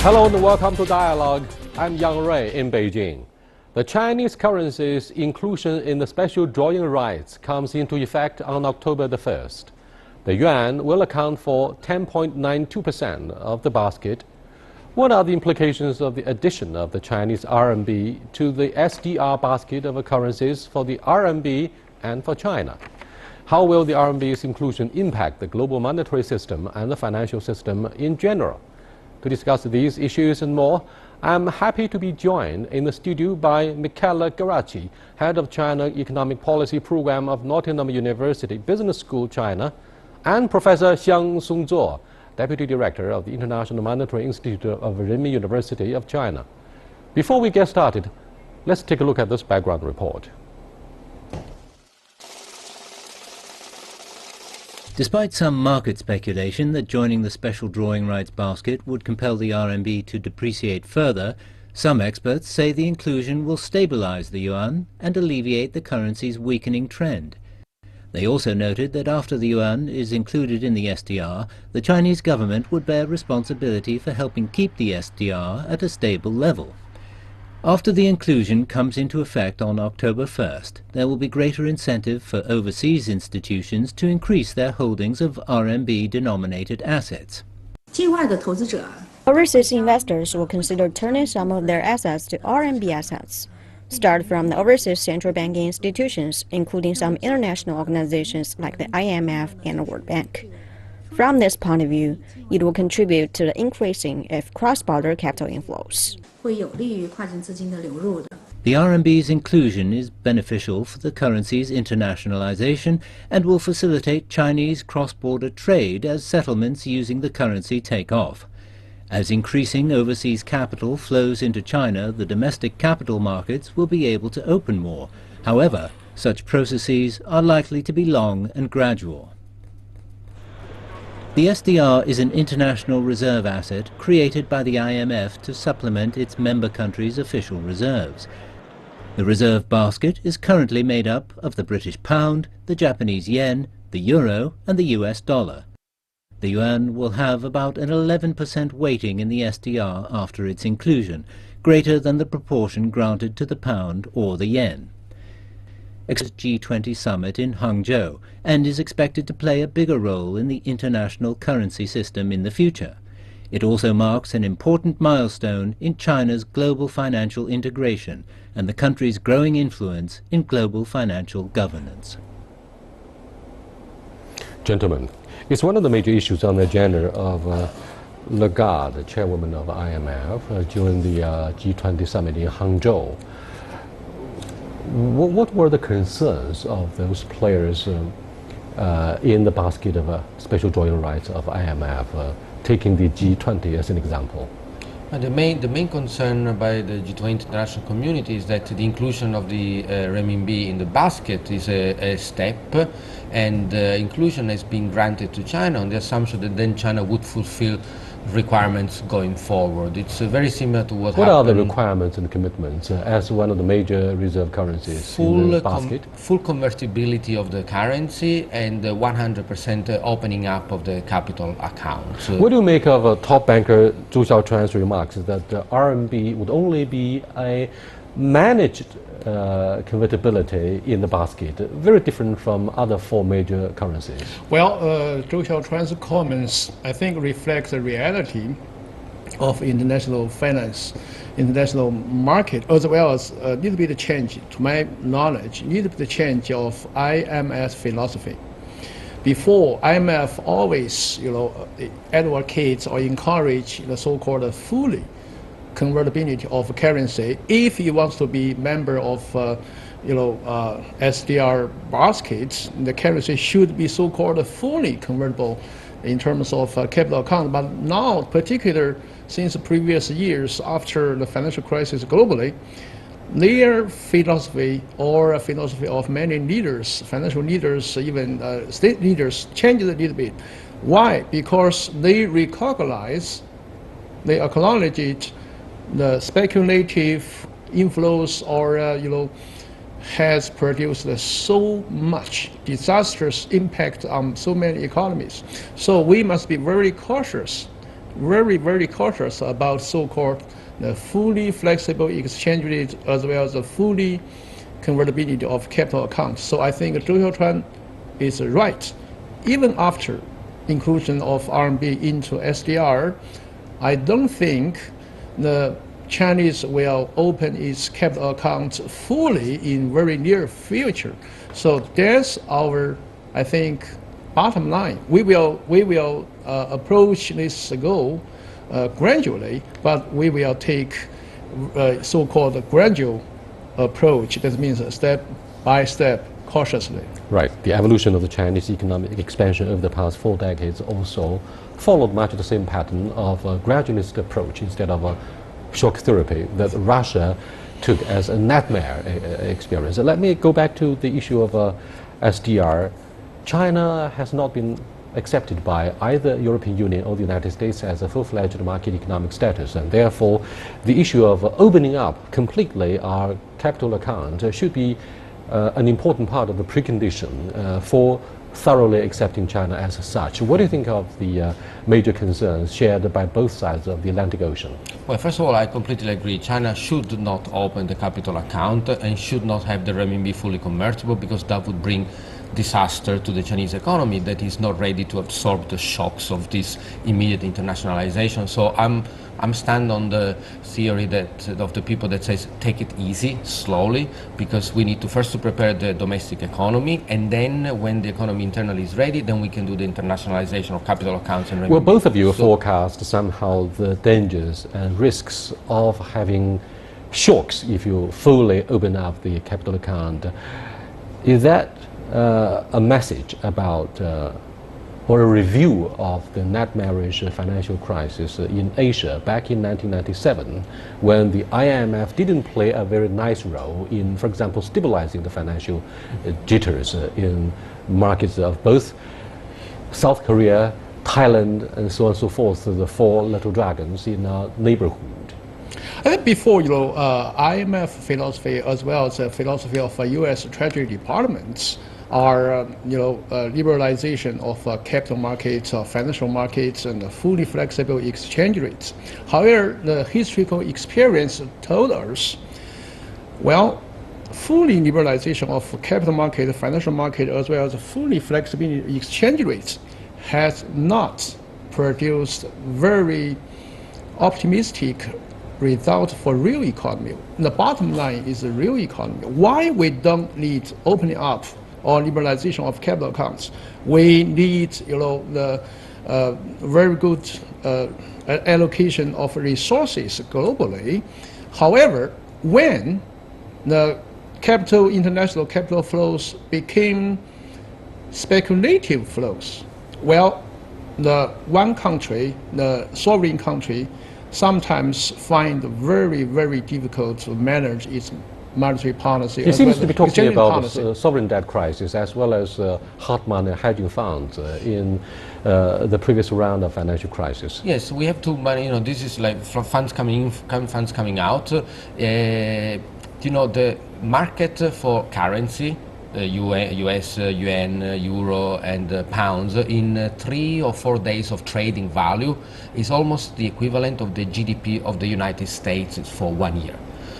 Hello and welcome to Dialogue. I'm Yang Rui in Beijing. The Chinese currency's inclusion in the special drawing rights comes into effect on October the 1st. The yuan will account for 10.92% of the basket. What are the implications of the addition of the Chinese RMB to the SDR basket of currencies for the RMB and for China? How will the RMB's inclusion impact the global monetary system and the financial system in general? To discuss these issues and more, I'm happy to be joined in the studio by Michela Geraci, Head of China Economic Policy Program of Nottingham University Business School, China, and Professor Xiang Songzuo, Deputy Director of the International Monetary Institute of RMB University of China. Before we get started, let's take a look at this background report. Despite some market speculation that joining the special drawing rights basket would compel the RMB to depreciate further, some experts say the inclusion will stabilize the yuan and alleviate the currency's weakening trend. They also noted that after the yuan is included in the SDR, the Chinese government would bear responsibility for helping keep the SDR at a stable level. After the inclusion comes into effect on October 1st, there will be greater incentive for overseas institutions to increase their holdings of RMB-denominated assets. Overseas investors will consider turning some of their assets to RMB assets. Start from the overseas central banking institutions, including some international organizations like the IMF and the World Bank. From this point of view, it will contribute to the increasing of cross-border capital inflows. The RMB's inclusion is beneficial for the currency's internationalization and will facilitate Chinese cross-border trade as settlements using the currency take off. As increasing overseas capital flows into China, the domestic capital markets will be able to open more. However, such processes are likely to be long and gradual. The SDR is an international reserve asset created by the IMF to supplement its member countries' official reserves. The reserve basket is currently made up of the British pound, the Japanese yen, the euro and the US dollar. The yuan will have about an 11% weighting in the SDR after its inclusion, greater than the proportion granted to the pound or the yen. G20 summit in Hangzhou and is expected to play a bigger role in the international currency system in the future. It also marks an important milestone in China's global financial integration and the country's growing influence in global financial governance. Gentlemen, it's one of the major issues on the agenda of Lagarde, the chairwoman of IMF, during the G20 summit in Hangzhou. What were the concerns of those players in the basket of special drawing rights of IMF, taking the G20 as an example? The main concern by the G20 international community is that the inclusion of the renminbi in the basket is a step, and inclusion has been granted to China on the assumption that then China would fulfill requirements going forward. It's very similar to what happened. What are the requirements and commitments as one of the major reserve currencies in the basket? Full convertibility of the currency and 100% opening up of the capital accounts. What do you make of top banker Zhu Xiaochuan's remarks that the RMB would only be a managed convertibility in the basket, very different from other four major currencies? Well, Zhou Xiaochuan's comments, I think, reflect the reality of international finance, international market, as well as a little bit of change, to my knowledge, a little bit of change of IMF philosophy. Before, IMF always, advocates or encourage the so-called fully convertibility of currency. If he wants to be member of SDR baskets, the currency should be so-called fully convertible in terms of capital account. But now, particularly since the previous years after the financial crisis globally, their philosophy or a philosophy of many leaders, financial leaders, even state leaders, changed a little bit. Why? Because they recognize, they acknowledge it, the speculative inflows or has produced so much disastrous impact on so many economies. So we must be very cautious very, very cautious about so-called fully flexible exchange rate as well as the fully convertibility of capital accounts. So I think Zhou Xiaochuan is right. Even after inclusion of RMB into SDR, I don't think the Chinese will open its capital accounts fully in very near future. So that's our, I think, bottom line. We will approach this goal gradually, but we will take so-called gradual approach. That means step by step, cautiously. Right. The evolution of the Chinese economic expansion over the past 4 decades also followed much the same pattern of a gradualist approach instead of a shock therapy that Russia took as a nightmare experience. Let me go back to the issue of SDR. China has not been accepted by either European Union or the United States as a full-fledged market economic status, and therefore the issue of opening up completely our capital account should be an important part of the precondition for thoroughly accepting China as such. What do you think of the major concerns shared by both sides of the Atlantic Ocean? Well, first of all, I completely agree. China should not open the capital account and should not have the renminbi fully convertible, because that would bring disaster to the Chinese economy that is not ready to absorb the shocks of this immediate internationalization. So I'm stand on the theory that of the people that says take it easy, slowly, because we need to first to prepare the domestic economy, and then when the economy internally is ready, then we can do the internationalization of capital accounts and renminbi. Well, both of you forecast somehow the dangers and risks of having shocks if you fully open up the capital account. Is that a message about or a review of the nightmarish financial crisis in Asia back in 1997, when the IMF didn't play a very nice role in, for example, stabilizing the financial jitters in markets of both South Korea, Thailand, and so on and so forth, the 4 little dragons in our neighborhood? I think before, IMF philosophy as well as the philosophy of U.S. Treasury departments are, liberalization of capital markets, financial markets, and fully flexible exchange rates. However, the historical experience told us, well, fully liberalization of capital market, financial market, as well as fully flexible exchange rates has not produced very optimistic result for real economy. The bottom line is the real economy. Why we don't need opening up or liberalization of capital accounts? We need, the very good allocation of resources globally. However, when the international capital flows became speculative flows, well, the one country, the sovereign country, sometimes find very, very difficult to manage its monetary policy. He seems to be talking about the sovereign debt crisis as well as hot money hedging funds in the previous round of financial crisis. Yes, we have to money. This is like from funds coming in, funds coming out. The market for currency, US, yuan, euro, and pounds, in 3 or 4 days of trading value is almost the equivalent of the GDP of the United States for 1 year.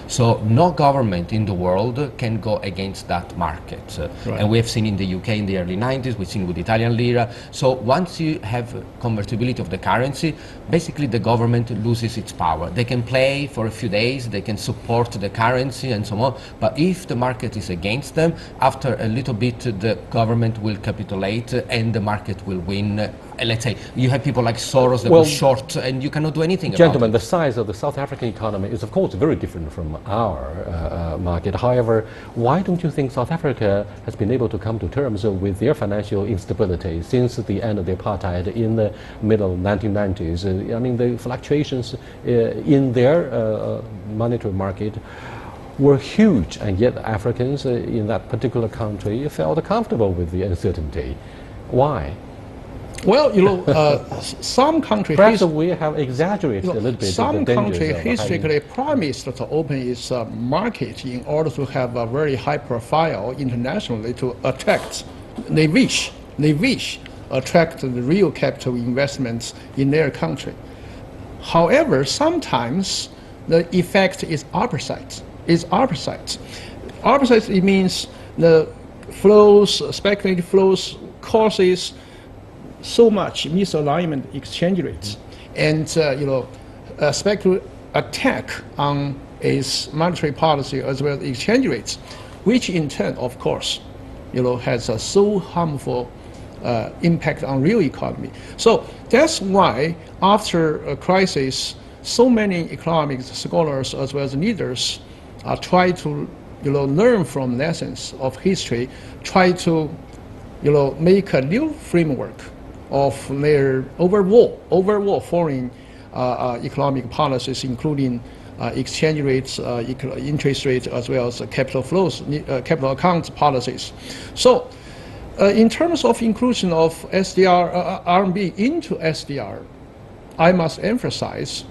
So no government in the world can go against that market. Right. And we have seen in the UK in the early 90s, we've seen with the Italian lira. So once you have convertibility of the currency, basically the government loses its power. They can play for a few days, they can support the currency and so on, but if the market is against them, after a little bit the government will capitulate and the market will win. Let's say you have people like Soros that will short and you cannot do anything about it. Gentlemen, the size of the South African economy is of course very different from our market. However, why don't you think South Africa has been able to come to terms with their financial instability since the end of the apartheid in the middle 1990s? I mean, the fluctuations in their monetary market were huge, and yet Africans in that particular country felt comfortable with the uncertainty. Why? Well, some countries... Perhaps we have exaggerated a little bit. Some countries historically promised to open its market in order to have a very high profile internationally to attract, they wish attract the real capital investments in their country. However, sometimes the effect is opposite. Opposite, it means the flows, speculative flows, causes so much misalignment exchange rates, and speculative attack on its monetary policy as well as exchange rates, which in turn, of course, has a so harmful impact on real economy. So that's why after a crisis, so many economic scholars as well as leaders try to learn from lessons of history, try to make a new framework of their overall foreign economic policies, including exchange rates, interest rates, as well as capital flows, capital accounts policies. So in terms of inclusion of SDR, RMB into SDR, I must emphasize,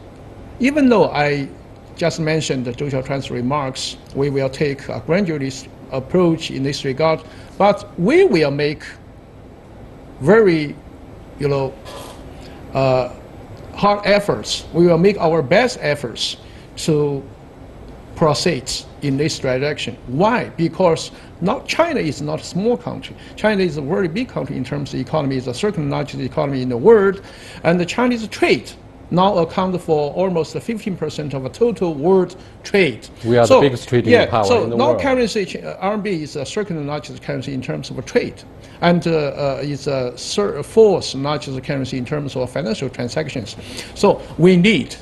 even though I just mentioned the Zhou Xiaochuan's remarks, we will take a gradualist approach in this regard, but we will make very, hard efforts. We will make our best efforts to proceed in this direction. Why? Because China is not a small country. China is a very big country in terms of economy. It's the second largest economy in the world, and the Chinese trade now account for almost 15% of the total world trade. We are the biggest trading power in the world. Now currency, RMB is the second largest currency in terms of trade, and it's a fourth largest currency in terms of financial transactions. So we need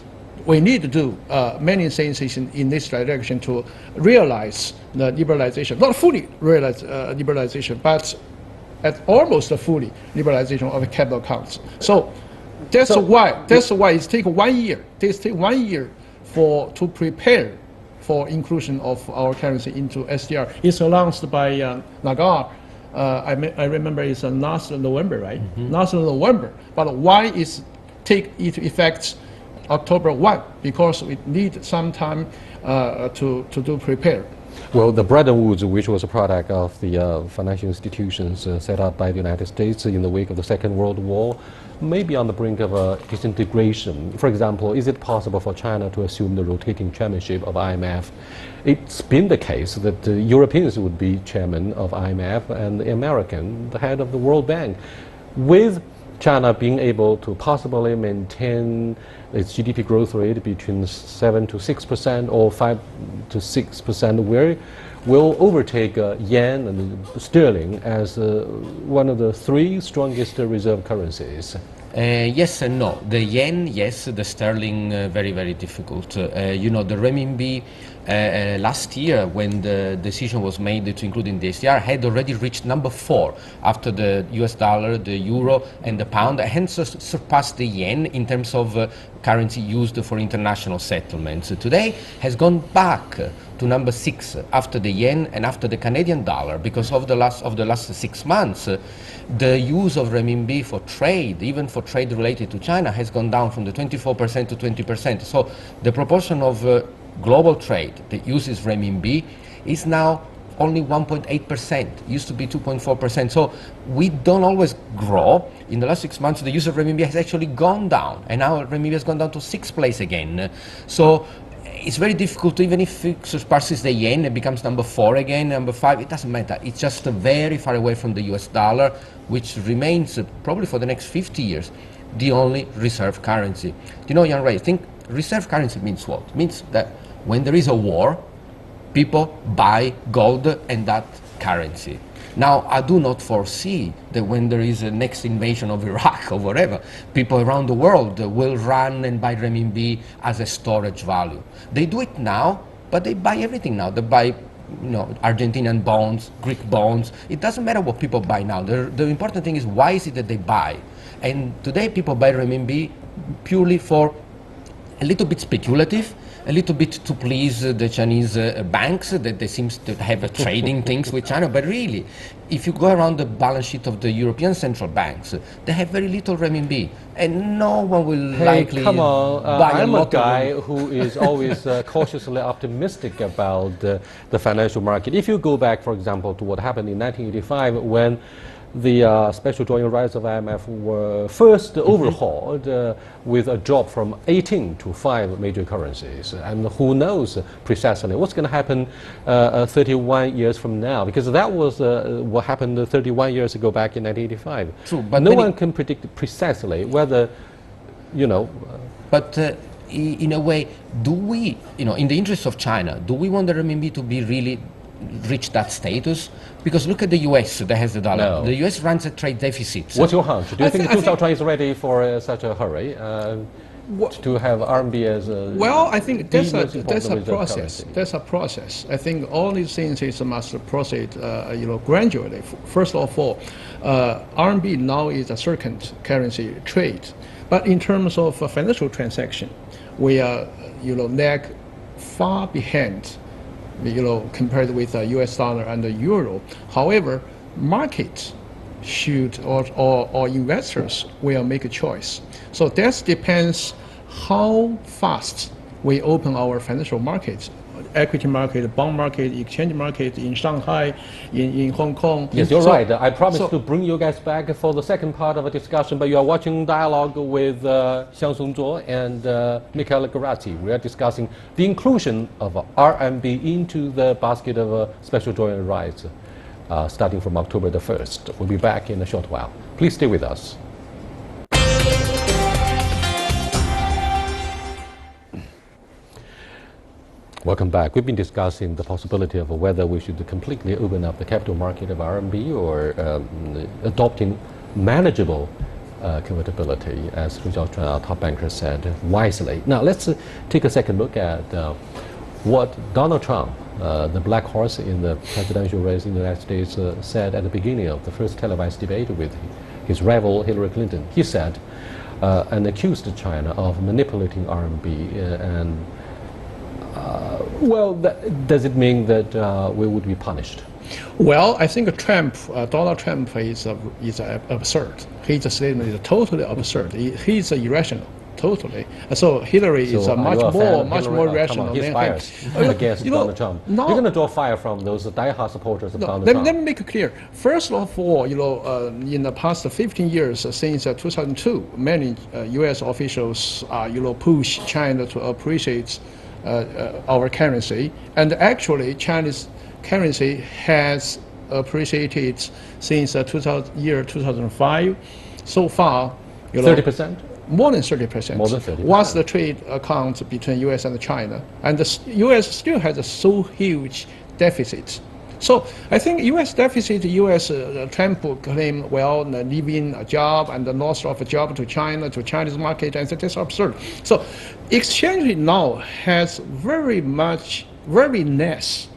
to do many things in this direction to realize the liberalization, not fully realize liberalization, but at almost a fully liberalization of the capital accounts. So that's why it takes 1 year. It takes 1 year to prepare for inclusion of our currency into SDR. It's announced by Nagar. I remember it's last November, right? Mm-hmm. Last November. But why is take it effect October 1? Because we need some time to prepare. Well, the Bretton Woods, which was a product of the financial institutions set up by the United States in the wake of the Second World War, may be on the brink of a disintegration. For example, is it possible for China to assume the rotating chairmanship of IMF? It's been the case that the Europeans would be chairman of IMF and the American, the head of the World Bank. With China being able to possibly maintain its GDP growth rate between 7 to 6% or 5 to 6%, where will overtake yen and sterling as one of the three strongest reserve currencies? Yes and no. The yen, yes. The sterling, very, very difficult. The renminbi, last year, when the decision was made to include in the SDR, had already reached number 4 after the US dollar, the euro, and the pound, hence surpassed the yen in terms of currency used for international settlements. Today has gone back to number 6 after the yen and after the Canadian dollar, because of the last 6 months, the use of renminbi for trade, even for trade related to China, has gone down from the 24% to 20%. So the proportion of global trade that uses renminbi is now only 1.8%, used to be 2.4%. So we don't always grow. In the last 6 months, the use of renminbi has actually gone down, and now renminbi has gone down to 6th place again. So it's very difficult, even if it surpasses the yen and becomes number 4 again, number 5, it doesn't matter. It's just very far away from the US dollar, which remains probably for the next 50 years the only reserve currency. Yang Ray, I think reserve currency means what? It means that when there is a war, people buy gold and that currency. Now, I do not foresee that when there is a next invasion of Iraq or whatever, people around the world will run and buy renminbi as a storage value. They do it now, but they buy everything now. They buy Argentinian bonds, Greek bonds. It doesn't matter what people buy now. The important thing is, why is it that they buy? And today people buy renminbi purely for a little bit speculative, a little bit to please the Chinese banks that they seem to have trading things with China. But really, if you go around the balance sheet of the European central banks, they have very little renminbi, and no one will likely come on. buy I'm a a lot guy who is always cautiously optimistic about the financial market. If you go back, for example, to what happened in 1985 when the special drawing rights of IMF were first overhauled with a drop from 18 to 5 major currencies. And who knows precisely what's going to happen 31 years from now, because that was what happened 31 years ago back in 1985. True, but no one can predict precisely whether, But in a way, do we, in the interest of China, do we want the renminbi to be really reach that status? Because look at the US that has the dollar. No. The US runs a trade deficit. What's your hunch? Do you think I China is ready for such a hurry to have RMB as a Well, I think that's the most a important process. currency? That's a process. I think all these things must proceed, gradually. First of all, RMB now is a second currency trade, but in terms of financial transaction, we are, lag far behind, compared with the US dollar and the euro. However, markets should or investors will make a choice. So that depends how fast we open our financial markets, equity market, bond market, exchange market in Shanghai, in Hong Kong. Yes, you're right. I promised so- to bring you guys back for the second part of a discussion, but you are watching Dialogue with Xiang Songzhuo and Michael Garatti. We are discussing the inclusion of RMB into the basket of special drawing rights starting from October the 1st. We'll be back in a short while. Please stay with us. Welcome back. We've been discussing the possibility of whether we should completely open up the capital market of RMB or adopting manageable convertibility, as Hu Xiaochuan, our top banker, said wisely. Now, let's take a second look at what Donald Trump, the black horse in the presidential race in the United States, said at the beginning of the first televised debate with his rival Hillary Clinton. He said and accused China of manipulating RMB and does it mean that we would be punished? Well, I think Donald Trump is absurd. His statement is totally absurd. He's irrational, totally. So Hillary is much more rational he's than biased him. against Donald Trump. You're going to draw fire from those diehard supporters of Donald Trump. Let me make it clear. First of all, in the past 15 years, since 2002, many U.S. officials, push China to appreciate our currency, and actually Chinese currency has appreciated since 2005. So far, 30%? More than 30%. More than 30%. What's the trade account between U.S. and China? And the U.S. still has a so huge deficit. So I think U.S. deficit, Trump claim, leaving a job and the loss of a job to China, to Chinese market, and that's absurd. So exchange now has very less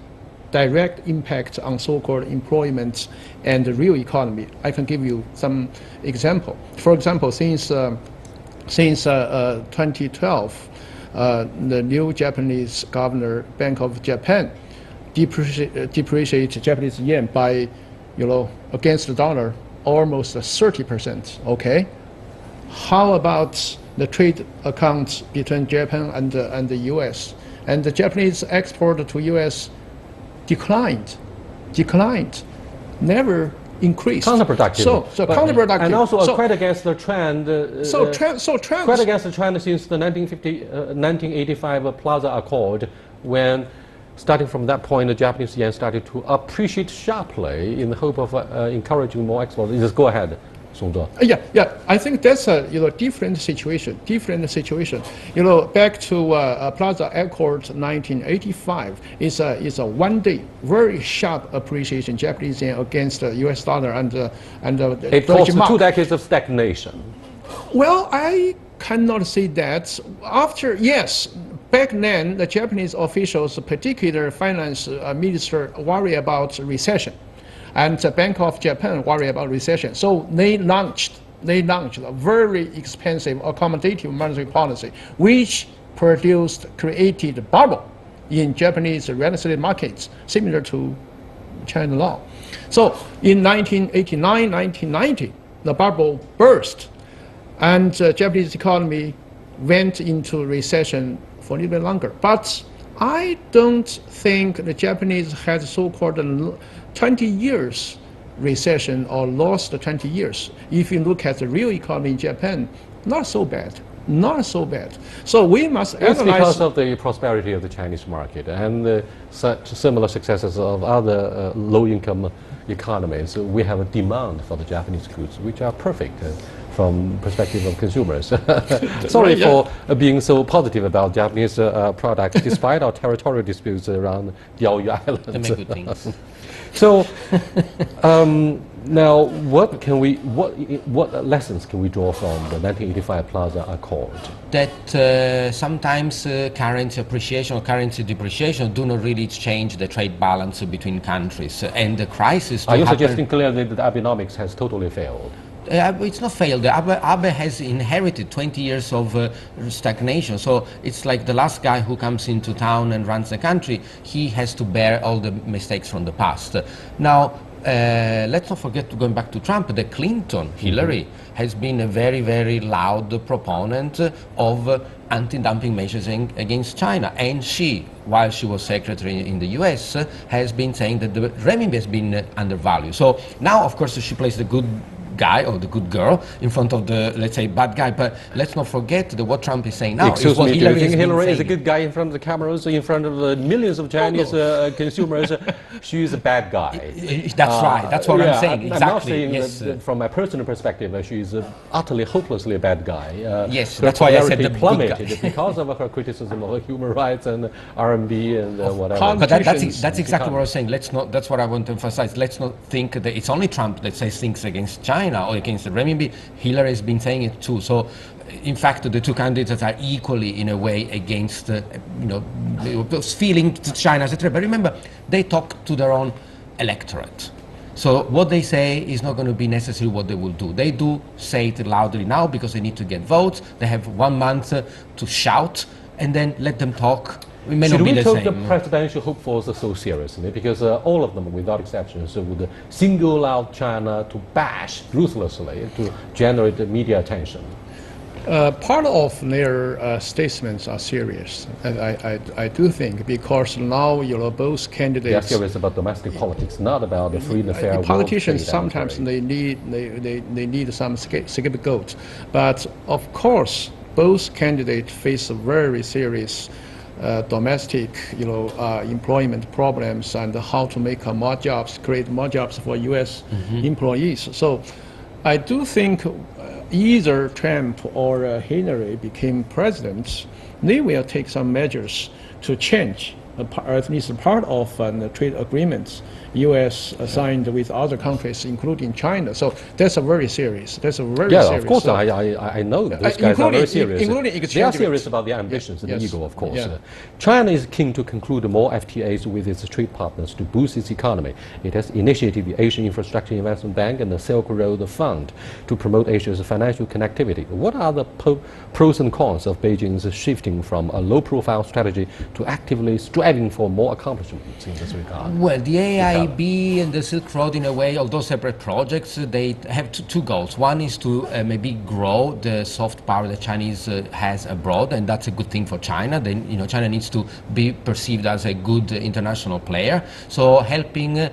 direct impact on so-called employment and the real economy. I can give you some example. For example, since 2012, the new Japanese governor, Bank of Japan, depreciate Japanese yen by, against the dollar almost 30%. Okay, how about the trade accounts between Japan and the U.S. and the Japanese export to U.S. declined, never increased. Counterproductive. So counterproductive. And also quite against the trend. Quite against the trend since the 1985 Plaza Accord, when starting from that point, the Japanese yen started to appreciate sharply in the hope of encouraging more export. Just go ahead, Songzhuo. Yeah. I think that's a different situation. Back to Plaza Accord 1985 is a 1 day very sharp appreciation Japanese yen against the U.S. dollar and it caused 2 decades of stagnation. Well, I cannot say that. Back then, the Japanese officials, particular finance minister, worry about recession, and the Bank of Japan worry about recession. So they launched a very expensive accommodative monetary policy, which created a bubble in Japanese real estate markets, similar to China law. So in 1989, 1990, the bubble burst, and the Japanese economy went into recession for a little bit longer. But I don't think the Japanese had so-called 20 years recession or lost 20 years. If you look at the real economy in Japan, not so bad. Not so bad. So we must It's analyze. because of the prosperity of the Chinese market and such similar successes of other low-income economies. We have a demand for the Japanese goods, which are perfect from perspective of consumers. Sorry for being so positive about Japanese products, despite our territorial disputes around Diaoyu Island. They make good things. So now, what lessons can we draw from the 1985 Plaza Accord? That sometimes currency appreciation or currency depreciation do not really change the trade balance between countries, and the crisis. Are you suggesting clearly that Abenomics has totally failed? It's not failed. Abe has inherited 20 years of stagnation. So it's like the last guy who comes into town and runs the country. He has to bear all the mistakes from the past. Now, let's not forget, going back to Trump, that Clinton, Hillary, has been a very, very loud proponent of anti-dumping measures against China. And she, while she was secretary in the US, has been saying that the renminbi has been undervalued. So now, of course, she plays the good guy or the good girl in front of the, let's say, bad guy. But let's not forget that what Trump is saying now Excuse is what me, do you Hillary think Hillary is a saying. good guy in front of the cameras, in front of the millions of Chinese consumers? She's a bad guy. That's right. That's what I'm saying. Exactly. I'm not saying yes. that from my personal perspective, she's utterly, hopelessly a bad guy. Yes, her that's why I said popularity the good plummeted guy. because of her criticism of human rights and RMB and whatever. But Politicians. that's exactly what I was saying. Let's not. That's what I want to emphasize. Let's not think that it's only Trump that says things against China or against the renminbi. Hillary has been saying it too. So, in fact, the two candidates are equally, in a way, against feeling China as a threat. But remember, they talk to their own electorate. So what they say is not going to be necessarily what they will do. They do say it loudly now because they need to get votes. They have 1 month to shout, and then let them talk. It may Should not be we the take same. the presidential hopefuls so seriously? Because all of them, without exceptions, would single out China to bash ruthlessly to generate media attention. Part of their statements are serious, and I do think, because now both candidates. They are serious about domestic politics, not about the free and fair world Politicians trade sometimes trade. they need some scapegoat, but of course both candidates face very serious domestic employment problems and how to make more jobs, create more jobs for U.S. employees. So I do think either Trump or Hillary became president, they will take some measures to change at least part of the trade agreements U.S. signed with other countries, including China. So that's a very serious. That's a very serious. Yeah, of course. I know those guys are very serious. They are serious about their ambitions and the ego, of course. China is keen to conclude more FTAs with its trade partners to boost its economy. It has initiated the Asian Infrastructure Investment Bank and the Silk Road Fund to promote Asia's financial connectivity. What are the pros and cons of Beijing's shifting from a low-profile strategy to actively striving for more accomplishments in this regard? Well, the AIB and the Silk Road, in a way, although separate projects, they have two goals. One is to maybe grow the soft power that Chinese has abroad, and that's a good thing for China. Then, China needs to be perceived as a good international player. So helping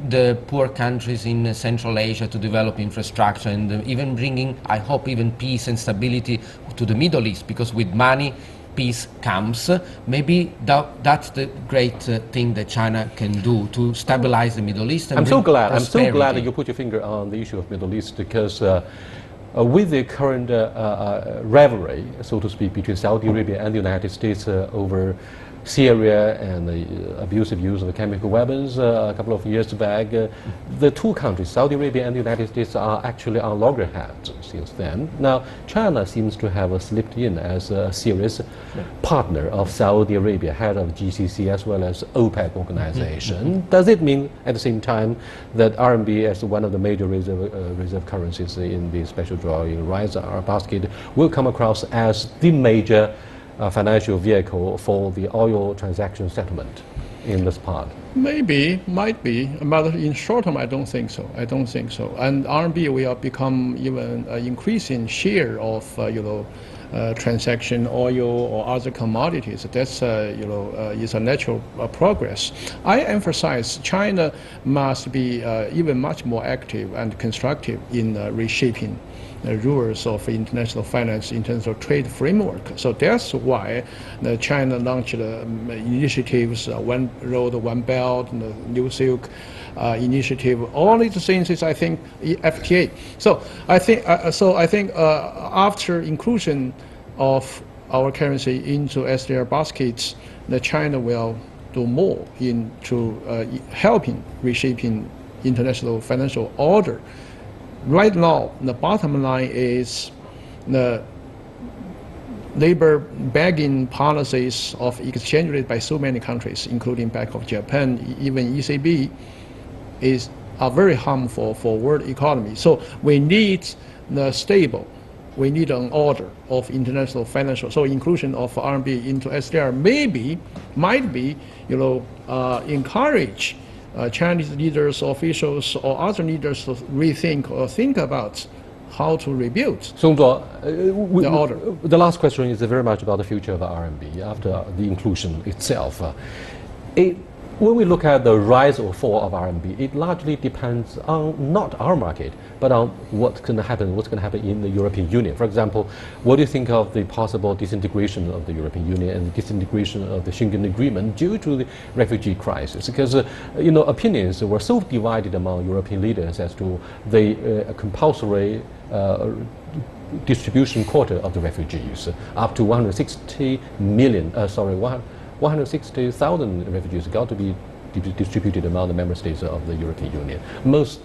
the poor countries in Central Asia to develop infrastructure and even bringing, I hope, even peace and stability to the Middle East, because with money, peace comes. Maybe that's the great thing that China can do to stabilize the Middle East. And I'm so glad that you you put your finger on the issue of Middle East, because with the current rivalry, so to speak, between Saudi Arabia and the United States over Syria and the abusive use of chemical weapons a couple of years back, the two countries, Saudi Arabia and the United States, are actually on loggerheads since then. Now, China seems to have slipped in as a serious partner of Saudi Arabia, head of GCC as well as OPEC organization. Does it mean at the same time that RMB, as one of the major reserve currencies in the special drawing rights basket, will come across as the major financial vehicle for the oil transaction settlement in this part? Maybe, might be, but in short term, I don't think so. And RMB will become even increasing share of transaction, oil or other commodities. That's is a natural progress. I emphasize China must be even much more active and constructive in reshaping the rules of international finance in terms of trade framework. So that's why China launched initiatives, One Road, One Belt, the New Silk initiative. All these things is, I think, FTA. So I think after inclusion of our currency into SDR baskets, China will do more into helping reshaping international financial order. Right now, the bottom line is the labor begging policies of exchange rate by so many countries, including Bank of Japan, even ECB, are very harmful for world economy. So we need the stable, we need an order of international financial. So inclusion of RMB into SDR might be, encourage Chinese leaders, officials, or other leaders to rethink or think about how to rebuild the order. The last question is very much about the future of the RMB after the inclusion itself. When we look at the rise or fall of RMB, it largely depends on not our market, but on what's going to happen in the European Union. For example, what do you think of the possible disintegration of the European Union and the disintegration of the Schengen Agreement due to the refugee crisis? Because opinions were so divided among European leaders as to the compulsory distribution quota of the refugees, up to 160,000 refugees got to be distributed among the member states of the European Union. Most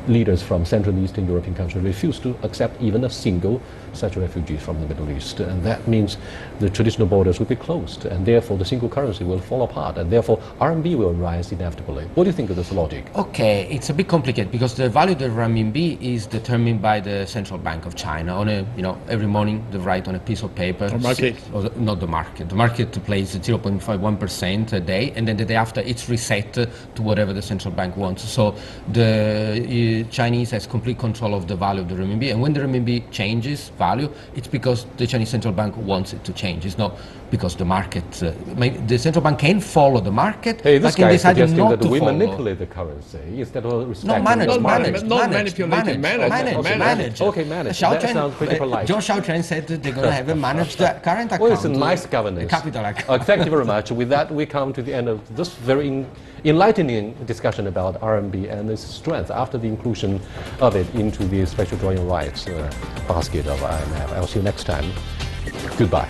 leaders from Central and Eastern European countries refuse to accept even a single such refugee from the Middle East. And that means the traditional borders will be closed, and therefore the single currency will fall apart, and therefore RMB will rise inevitably. What do you think of this logic? Okay, it's a bit complicated because the value of the RMB is determined by the Central Bank of China. On every morning they write on a piece of paper. The market. Not the market. The market plays 0.51% a day, and then the day after it's reset to whatever the central bank wants. So the Chinese has complete control of the value of the RMB, and when the RMB changes value, it's because the Chinese central bank wants it to change. It's not because the market. The central bank can follow the market, hey, this but can decide not to we follow. manipulate the currency instead of respecting Manage. the market. Okay, manage. That sounds pretty polite. John Xiaochuan said that they're going to have a managed current account. Well, it's a nice governance. Capital account. Thank you very much. With that, we come to the end of this very enlightening discussion about RMB and its strength after the inclusion of it into the special drawing rights basket of IMF. I'll see you next time. Goodbye.